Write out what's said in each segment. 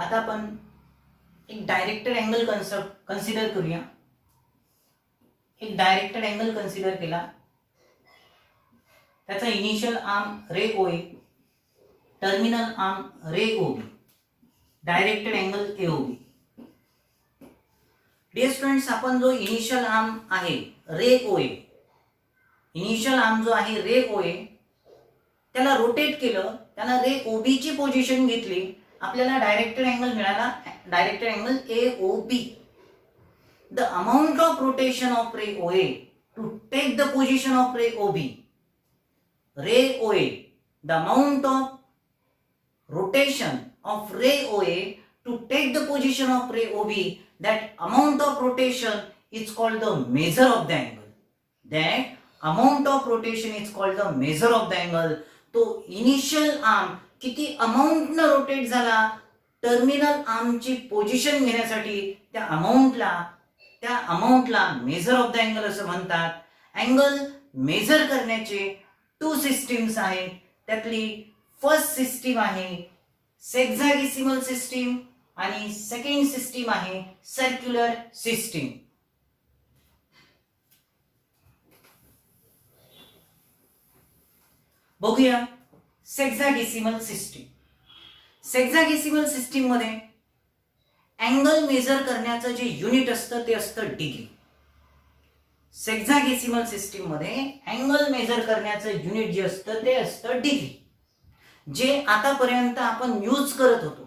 आता आपण एक डायरेक्टेड अँगल कन्सिडर करूया. एक डायरेक्टेड अँगल कन्सिडर केला, त्याचा initial arm ray O A, terminal arm ray O B, directed angle A O B. Dear students, आपण जो इनिशियल आर्म आहे रे ओ ए, इनिशियल आर्म जो आहे रे ओ ए, त्याला रोटेट केलं, त्याला रे ओ बी ची पोझिशन घेतली, आपल्याला डायरेक्टेड अँगल मिळाला, directed angle A O B. The amount of rotation of ray O A to take the position of ray O B, ray O A, the amount of rotation of ray OA to take the position of ray OB, that amount of rotation is called the measure of the angle. That amount of rotation is called the measure of the angle. तो initial arm किती amount न rotate झाला, terminal आर्मची position घेण्यासाठी त्या अमाउंटला measure of the angle असं म्हणतात. Angle major करण्याचे to systems आहेत. त्यातली फर्स्ट सिस्टीम आहे सेक्झॅगेसिमल सिस्टीम आणि सेकंड सिस्टीम आहे सर्क्युलर सिस्टीम. बघूया सेक्झॅगेसिमल सिस्टीम. सेक्झॅगेसिमल सिस्टीम मध्ये अँगल मेजर करण्याचं जे युनिट असतं ते असतं डिग्री. सेक्झॅगेसिमल सिस्टीम मध्ये अँगल मेजर करण्याचं युनिट जे असतं ते असतं डिग्री. जे आतापर्यंत आपण यूज करत होतो,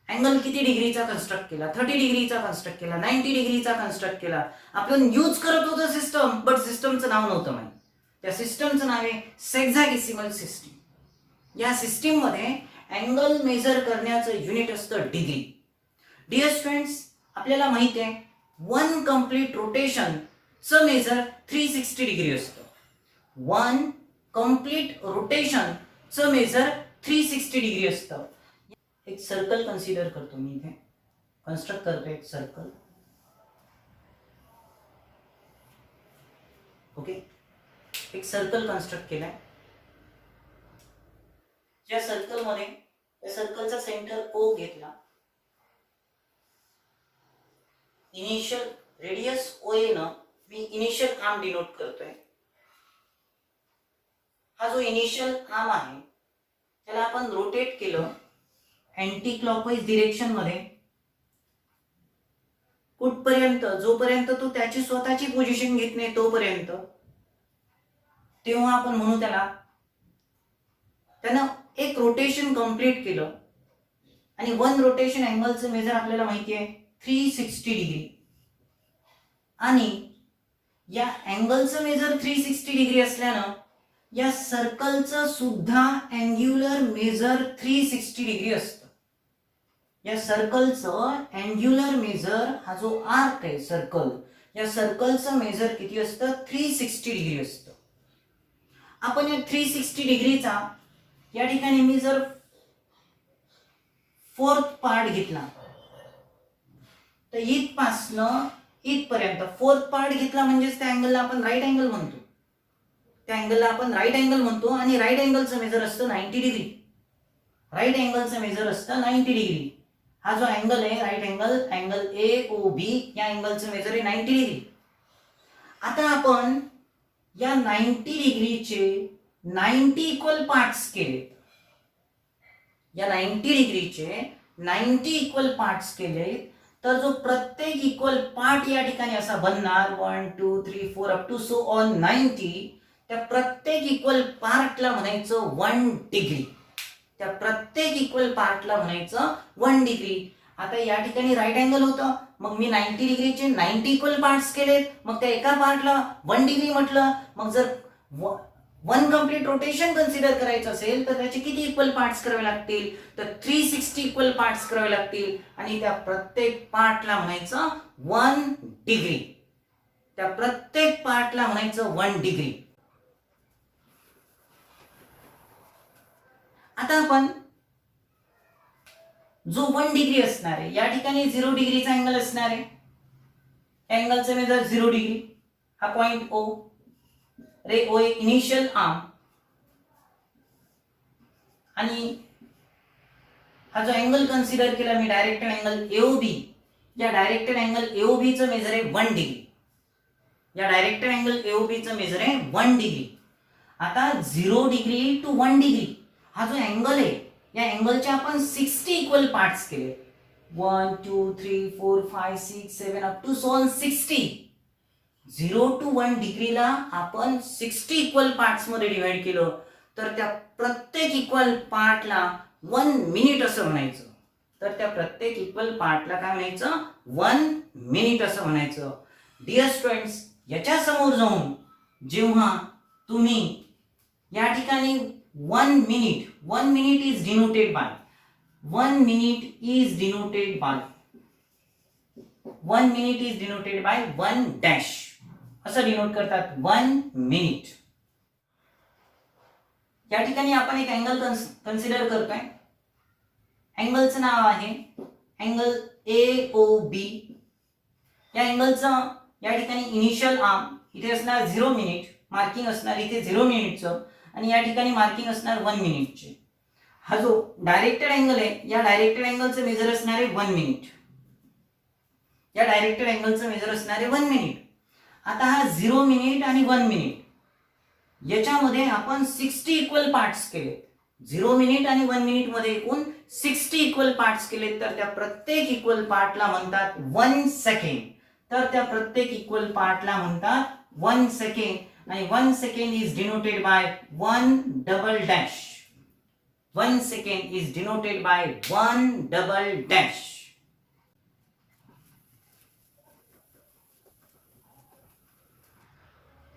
अँगल किती डिग्रीचा कन्स्ट्रक्ट केला, 30 डिग्रीचा कन्स्ट्रक्ट केला, 90 डिग्रीचा कन्स्ट्रक्ट केला, आपण यूज करत होतो सिस्टम, बट सिस्टमचं नाव नव्हतं माहिती. त्या सिस्टमचं नाव आहे सेक्झॅगेसिमल सिस्टीम. या सिस्टीम मध्ये अँगल मेजर करण्याचं युनिट असतं डिग्री. डिअर स्टुडंट्स, आपल्याला माहिती आहे 1 कंप्लीट रोटेशनचं मेजर 360 डिग्री असतं. 1 कंप्लीट रोटेशन चं मेजर 360 डिग्री असतं. एक सर्कल कन्सिडर करतो मी, इथे कन्स्ट्रक्ट करतो एक सर्कल. ओके, एक सर्कल कन्स्ट्रक्ट केलाय. ज्या सर्कल मध्ये या सर्कलचा सेंटर ओ घेतला, इनिशियल रेडियस ओ ए न मी इनिशियल आर्म डिनोट करतोय. हा जो इनिशियल आर्म आहे त्याला आपण रोटेट केलं अँटी क्लॉकवाईज डिरेक्शन मध्ये कुठपर्यंत, जोपर्यंत तो त्याची स्वतःची पोझिशन घेत नाही तोपर्यंत, तेव्हा आपण म्हणू त्यानं एक रोटेशन कंप्लीट केलं. आणि 1 रोटेशन अँगलचं मेजर आपल्याला माहिती आहे 360 डिग्री. आणि या अँगलचं मेजर 360 डिग्री असल्यानं या सर्कलचं सुद्धा अँग्युलर मेजर 360 डिग्री असतं. या सर्कलचं अँग्युलर मेजर, हा जो आर्क आहे सर्कल, या सर्कलचं मेजर किती असतं 360 डिग्री असतं. आपण या 360 डिग्रीचा या ठिकाणी मी जर 4th पार्ट घेतला तर इथपासनं इथपर्यंत 4th पार्ट घेतला म्हणजेच त्या अँगलला आपण राईट अँगल म्हणतो. त्या अँगलला आपण राईट अँगल म्हणतो आणि राईट अँगलचं मेजर असतं 90 डिग्री. राईट अँगलचं मेजर असतं 90 डिग्री. हा जो अँगल आहे right angle, angle A O B, या अँगलचं मेजर आहे 90 डिग्री. आता आपण या 90 डिग्रीचे 90 इक्वल पार्ट्स केले. या 90 डिग्रीचे 90 इक्वल पार्ट्स केले तर जो प्रत्येक इक्वल पार्ट या ठिकाणी असा बनणार 1 2 3 4 अप टू सो ऑन 90. त्या प्रत्येक इक्वल पार्टला म्हणायचं 1 डिग्री. त्या प्रत्येक इक्वल पार्टला म्हणायचं 1 डिग्री. आता या ठिकाणी राईट अँगल होतं, मग मी 90 डिग्रीचे 90 इक्वल पार्ट्स केलेत, मग त्या एका पार्टला 1 डिग्री म्हटलं. मग जर 1 कंप्लीट रोटेशन कन्सिडर करायचं असेल तर त्याचे किती इक्वल पार्ट्स करावे लागतील, तर 360 इक्वल पार्ट्स करावे लागतील. आणि त्या प्रत्येक पार्टला म्हणायचं 1 डिग्री. त्या प्रत्येक पार्टला म्हणायचं 1 डिग्री. आता आपण जो 1 डिग्री असणार आहे, या ठिकाणी 0 डिग्रीचा अँगल असणार आहे. अँगलचं मेजर 0 डिग्री. हा पॉइंट ओ, रे ओ इनिशियल आर्म, आणि हा जो अँगल कन्सिडर केला मी डायरेक्टेड अँगल एओबी, या डायरेक्टेड अँगल एओबी चं मेजर आहे 1 डिग्री. या डायरेक्टेड अँगल एओबी चं मेजर आहे 1 डिग्री. आता 0 डिग्री टू 1 डिग्री हा जो अँगल आहे, या अँगलचे आपण 60 इक्वल पार्ट्स केले. 1 2 3 4 5 6 7 अप टू 60. 0 टू 1 डिग्रीला आपण 60 इक्वल पार्ट्स मध्ये डिवाइड केलं तर त्या प्रत्येक इक्वल पार्टला 1 मिनिट असं म्हणायचं. तर त्या प्रत्येक इक्वल पार्टला काय म्हणायचं? 1 मिनिट असं म्हणायचं. डिअर स्टुडंट्स, याच्या समोर जाऊन जेव्हा तुम्ही या ठिकाणी 1 minute is denoted by 1 minute is denoted by 1 minute is denoted by 1 dash असं डिनोट करतात. 1 मिनिट. या ठिकाणी आपण एक अँगल कन्सिडर करतोय. अँगलचं नाव आहे अँगल AOB. या अँगलचं या ठिकाणी इनिशियल आर्म इथे असणार 0 मिनिट, मार्किंग असणार इथे 0 मिनिटचं, आणि या ठिकाणी मार्किंग असणार 1 मिनिटचे. हा जो डायरेक्टेड अँगल आहे, या डायरेक्टेड अँगलचं मेजर असणार आहे 1 मिनिट. या डायरेक्टेड अँगलचं मेजर असणार आहे 1 मिनिट. आता हा 0 मिनिट आणि 1 मिनिट याच्यामध्ये आपण 60 इक्वल पार्ट्स केले. 0 मिनिट आणि 1 मिनिट मध्ये एकूण 60 इक्वल पार्ट्स केले. तर त्या प्रत्येक इक्वल पार्टला म्हणतात 1 सेकंड. तर त्या प्रत्येक इक्वल पार्टला म्हणतात 1 सेकंड. आणि 1 second is denoted by 1 double dash. 1 second is denoted by 1 double dash.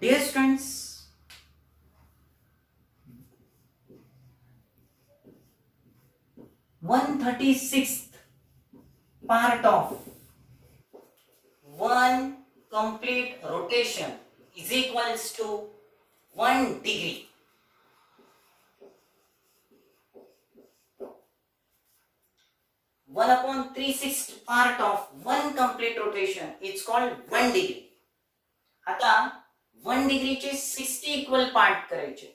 Dear students, one 36th part of one complete rotation is equals to 1 degree. One upon 3/6 part of one complete rotation is called 1 degree. आता 1 डिग्रीचे 60 equal part करायचे.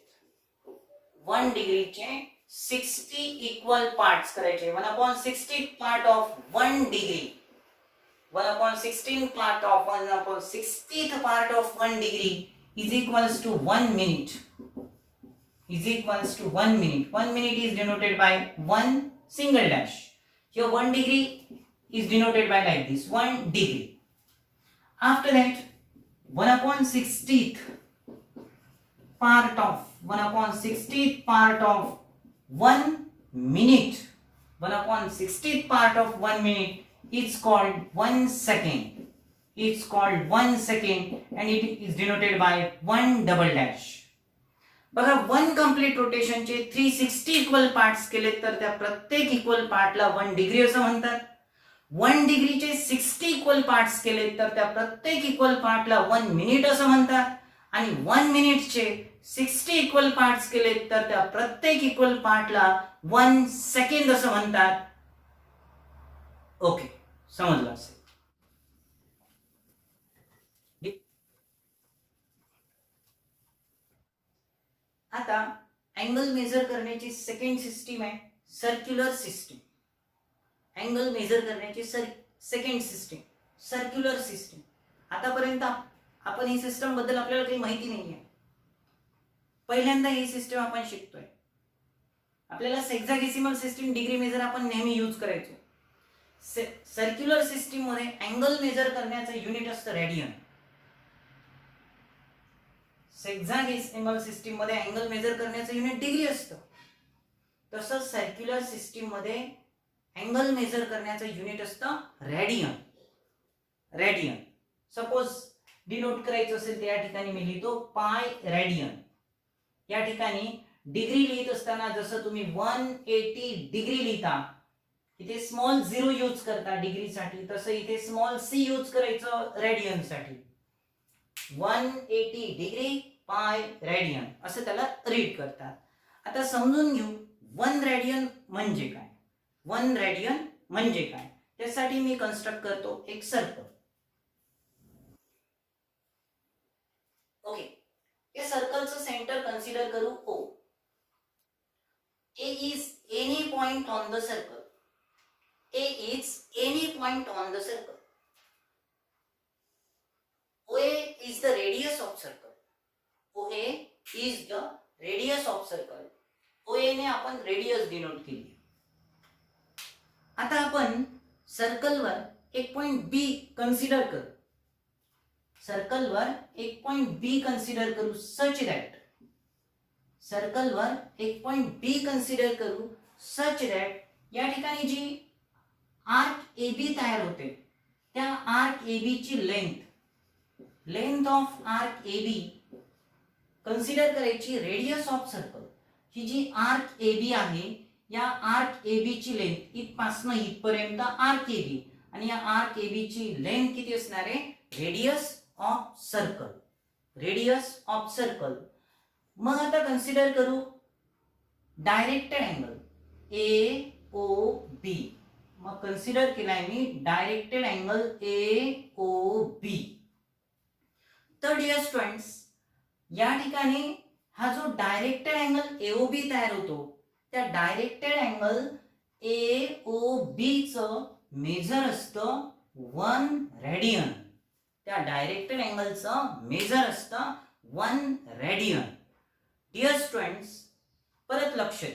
1 डिग्रीचे 60 equal parts करायचे. 1 upon 60 part of 1 degree. 1 upon 16 part of 1 upon 60th part of 1 degree is equals to 1 minute. Is equals to 1 minute. 1 minute is denoted by 1 single dash. Here 1 degree is denoted by like this, 1 degree. After that 1 upon 60th part of 1 upon 60th part of 1 minute. 1 upon 60th part of 1 minute is called 1 second. It's called 1 second and it is denoted by 1 double dash. बघा 1 complete रोटेशनचे 360 equal parts केले तर त्या प्रत्येक equal पार्टला 1 degree असं म्हणतात. 1 डिग्रीचे 60 equal parts केले तर त्या प्रत्येक इक्वल पार्टला 1 मिनिट असं म्हणतात. आणि 1 मिनिटचे 60 इक्वल पार्ट्स केले तर त्या प्रत्येक इक्वल पार्टला 1 सेकंड असं म्हणतात. ओके, समजलं असेल. आता अँगल मेजर करण्याची सेकंड सिस्टीम आहे सर्क्युलर सिस्टीम. अँगल मेजर करण्याची सेकंड सिस्टीम सर्क्युलर सिस्टीम. आतापर्यंत आपण ही सिस्टम बद्दल आपल्याला काही माहिती नाहीये. पहिल्यांदा ही सिस्टम आपण शिकतोय. आपल्याला सेक्साडेसिमल सिस्टीम डिग्री मेजर आपण नेहमी यूज करायचो. सर्क्युलर सिस्टीम मध्ये अँगल मेजर करण्याचं युनिट असतं रेडियन. सेक्साडेसिमल सिस्टीम मध्ये अँगल मेजर करण्याचं युनिट डिग्री असतं. तसंच सर्क्युलर सिस्टीम मध्ये अँगल मेजर करण्याचं युनिट असतं रेडियन. रेडियन सपोज डिनोट करायचं असेल तर या ठिकाणी मी लिहितो पाय रेडियन. या ठिकाणी डिग्री लिहित असताना जसं तुम्ही 180 डिग्री लिहिता, इथे स्मॉल 0 यूज करता डिग्रीसाठी, तसं इथे स्मॉल c यूज करायचं रेडियन साठी. 180 डिग्री पाय रेडियन असं त्याला रीड करतात. आता समजून घेऊ 1 रेडियन म्हणजे काय. 1 रेडियन म्हणजे काय त्यासाठी मी कन्स्ट्रक्ट करतो एक सर्कल. ओके, या सर्कलचं सेंटर कन्सिडर करू O. A is any point on the circle. point on the circle. OA is the radius of circle. OA is the radius of circle. OA ने आपण radius denote केली. आता आपण सर्कलवर एक point बी consider करू. सर्कलवर एक point बी consider करू such that सर्कलवर एक पॉइंट बी कन्सिडर करू सच दॅट या ठिकाणी जी आर्क ए बी तयार होते त्या आर्क ए बी ची length of arc A B consider करायची रेडियस ऑफ सर्कल. ही जी आर्क ए बी आहे या आर्क ए बी ची लेंथ इथपासून इथपर्यंत आर्क ए बी आणि या आर्क ए बी ची लेंथ किती असणार आहे radius of circle. Radius of circle. मग आता कन्सिडर करू डायरेक्टेड अँगल ए ओ बी. मग कन्सिडर केलाय मी डायरेक्टेड अँगल ए ओ बी. तर डिअर स्टुडंट्स या ठिकाणी हा जो डायरेक्टेड अँगल ए ओ बी तयार होतो त्या डायरेक्टेड अँगल ए ओ बी चं मेजर असतं 1 रेडियन. त्या डायरेक्टेड अँगलचं मेजर असतं 1 रेडियन. डिअर स्टुडंट्स परत लक्ष द्या.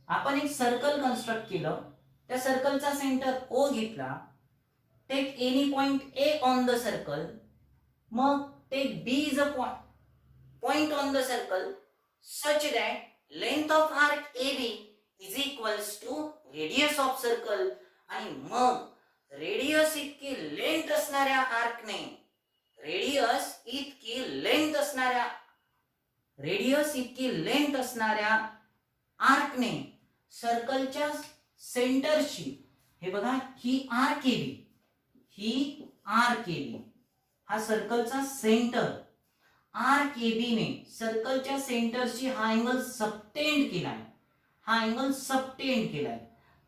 आपण एक सर्कल कन्स्ट्रक्ट केलं. त्या सर्कलचा सेंटर ओ घेतला. Take any point A on the circle. मग take B is a point on the circle such that length of arc AB is equals to radius of circle. आणि मग radius इतकी length असणाऱ्या आर्कने radius इतकी length असणाऱ्या आर्कने सर्कलच्या सेंटरशी हे बघा ही आर्क ए बी हा सर्कलचा सेंटर आर्क ए बी ने सर्कलच्या सेंटरशी हा अँगल सबटेंड केलाय.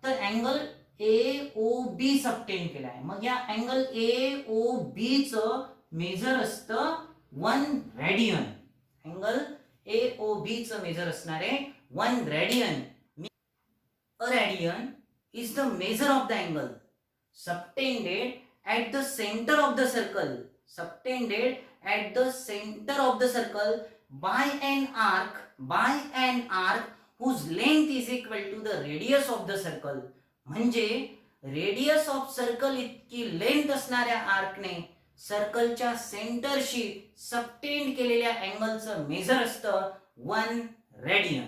तर angle A O B subtend केलाय. मग या अँगल ए ओ बी चं मेजर असतं 1 रेडियन. अँगल ए ओ बी चं मेजर असणार आहे 1 radian. A radian is the measure of the angle subtended at the center of the circle by an arc whose length is equal to the radius of the circle. म्हणजे radius of circle इतकी length असणाऱ्या आर्कने सर्कलच्या सेंटरशी subtend केलेल्या अँगलचं major असतं 1 radian.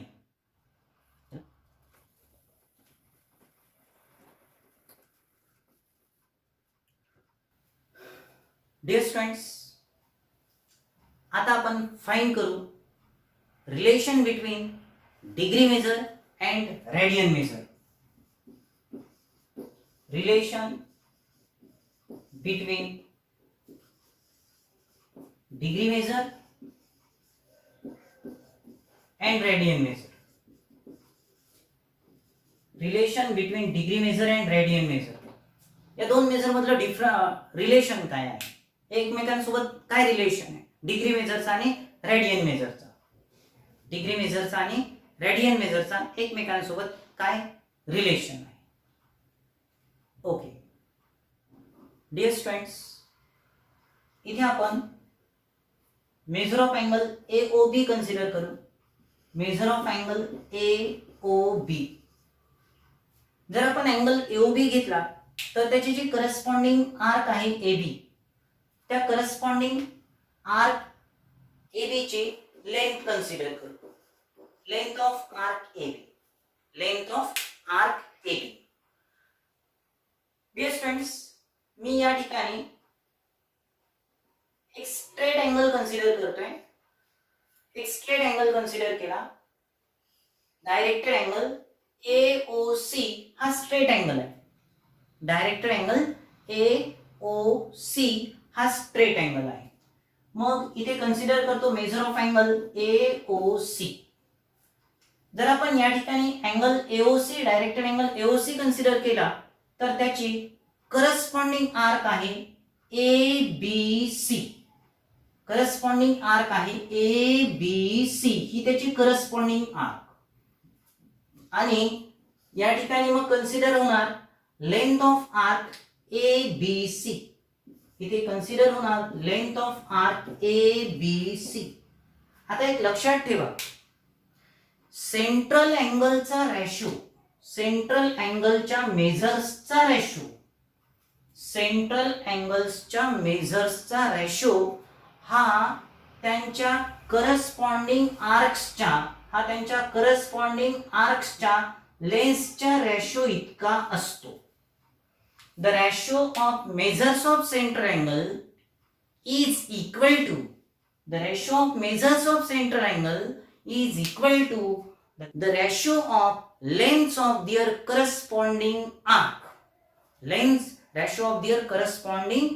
Dear students आता आपण find करू relation between degree measure and radian measure. Relation between degree measure and radian measure. Relation between degree measure and radian measure. या दोन मेजर मधलं रिलेशन काय आहे एकमेकांसोबत काय रिलेशन आहे डिग्री मेजरचा आणि रेडियन मेजरचा. डिग्री मेजरचा आणि रेडियन मेजरचा एकमेकांसोबत काय रिलेशन आहे. ओके डिअर स्टुडंट्स इथे आपण measure of angle A O B consider करू. Measure of angle A O B. जर आपण अँगल ए ओ बी घेतला तर त्याची जी करस्पॉन्डिंग आर्क आहे ए बी त्या करस्पॉन्डिंग आर्क ए बी ची लेंथ कन्सिडर करू. Length of arc A B. Dear students मी या ठिकाणी एक स्ट्रेट अँगल कन्सिडर करतोय. एक स्ट्रेट अँगल कन्सिडर केला. Directed angle A O C हा स्ट्रेट अँगल आहे. Directed angle A O C हा स्ट्रेट अँगल आहे. मग इथे कन्सिडर करतो measure of angle A O C. जर आपण या ठिकाणी angle A O C directed angle A O C consider केला तर त्याची करस्पॉन्डिंग आर्क आहे A B C. Corresponding arc आहे ए बी सी ही त्याची करस्पॉन्डिंग आर्क. आणि या ठिकाणी मग कन्सिडर होणार लेंथ ऑफ आर्क ABC. इथे कन्सिडर होणार लेंथ ऑफ आर्क ABC. आता एक लक्षात ठेवा, सेंट्रल अँगलचा रेशो, सेंट्रल अँगलच्या मेजर्सचा रेशो, सेंट्रल अँगल्सच्या मेजर्सचा रेशो हा त्यांच्या करस्पॉन्डिंग आर्क्सच्या, हा त्यांच्या करस्पॉन्डिंग आर्क्सच्या लेन्सच्या रेशो इतका असतो. The ratio of measures of central angle is equal to, the ratio of measures of central angle is equal to the ratio of lengths of their corresponding arc. Lengths, ratio of their corresponding,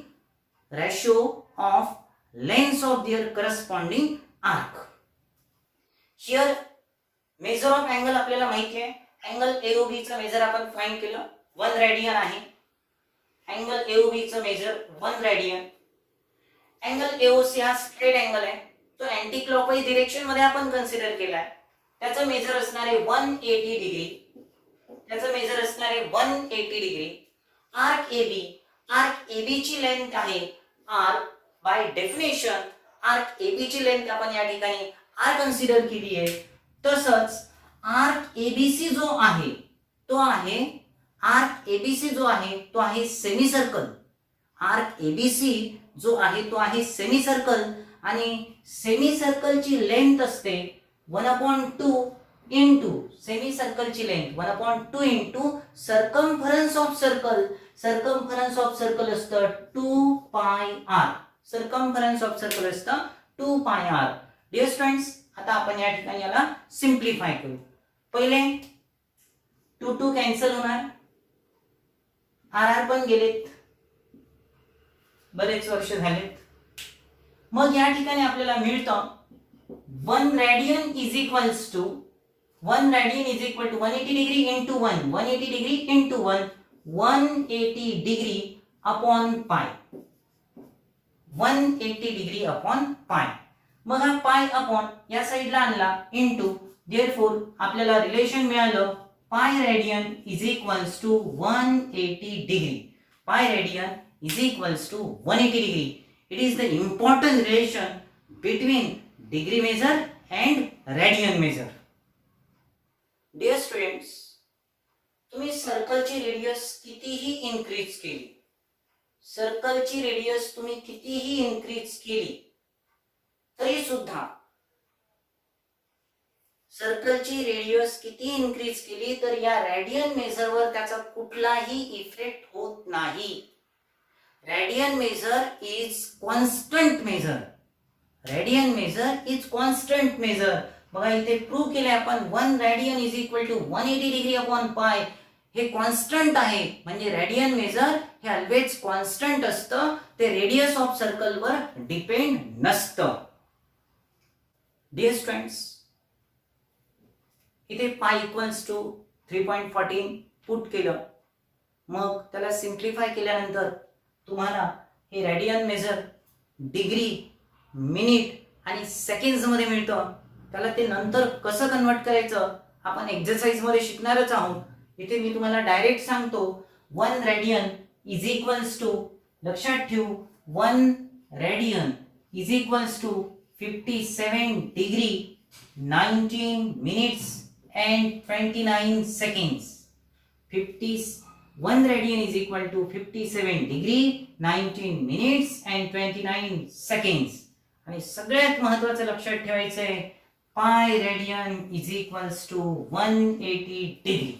ratio of lengths of their corresponding arc. Here measure of angle आपल्याला माहिती आहे. Angle AOB चं major आपण find केलं, 1 radian आहे. Angle AOB चं major 1 radian. Angle AOC हा straight angle आहे, तो अँटी क्लॉकवाईज डिरेक्शन मध्ये आपण कन्सिडर केलाय. त्याचं मेजर असणार आहे 180 डिग्री, त्याचं मेजर असणार आहे 180 degree. Arc AB, arc AB ची लेंथ आहे R. By definition arc AB ची लेंथ आपण या ठिकाणी R कन्सिडर केली आहे. तसंच आर्क ABC जो आहे तो आहे, आर्क ABC जो आहे तो आहे सेमी सर्कल. आर्क ABC जो आहे तो आहे सेमी सर्कल आणि सेमी सर्कलची लेंथ असते 1/2 इंटू, सेमी सर्कलची length 1/2 into circumference of circle. Circumference of circle असतं 2 पाय r. सर्कम्फरन्स ऑफ सर्कल असतं 2 पाय r. डिअर स्टुडंट्स, आता आपण या ठिकाणी याला सिम्प्लिफाय करू. पहिले 2 2 कॅन्सल होणार, r पण गेलेत, बरेच वर्ष झालेत. मग या ठिकाणी आपल्याला मिळतं 1 radian is equals to 1 radian is equal to 180 degree into 1, 180 degree into 1, 180 degree upon pi, 180 degree upon पाय. मग हा पाय अपॉन या साईडला आणला इंटू, देअरफॉर आपल्याला रिलेशन मिळालं pi radian is equals to 180 degree. Pi radian is equals to 180 degree. It is the important relation between degree measure and radian measure. Dear students, तुम्ही सर्कलची radius कितीही increase केली, सर्कलची radius तुम्ही कितीही increase केली तरी सुद्धा, सर्कलची रेडियस किती इन्क्रीज केली तर या रेडियन मेजरवर त्याचा कुठलाही इफेक्ट होत नाही. Radian measure is constant measure. Radian measure is constant measure. बघा इथे प्रूव्ह केले आपण 1 radian is equal to 180 degree upon pi. हे कॉन्स्टंट आहे, म्हणजे रेडियन मेजर हे ऑलवेज कॉन्स्टंट असतं, ते रेडियस ऑफ सर्कल वर डिपेंड नसतं. डिअर स्टुडंट्स, इथे पाय इक्वल्स टू 3.14 पुट केलं, मग त्याला सिम्प्लिफाय केल्यानंतर तुम्हाला हे रेडियन मेजर डिग्री, मिनिट आणि सेकंड्स मध्ये मिळतं. त्याला ते नंतर कसं कन्वर्ट करायचं आपण एक्सरसाइज मध्ये शिकणारच आहोत. इथे मी तुम्हाला डायरेक्ट सांगतो 1 रेडियन इज इक्वल्स टू, लक्षात ठेवू, 1 radian is equals to 57 degree 19 minutes and 29 seconds. 1 radian is equal to 57 degree 19 minutes and 29 seconds. आणि सगळ्यात महत्त्वाचं लक्षात ठेवायचं आहे pi radian is equals to 180 degree.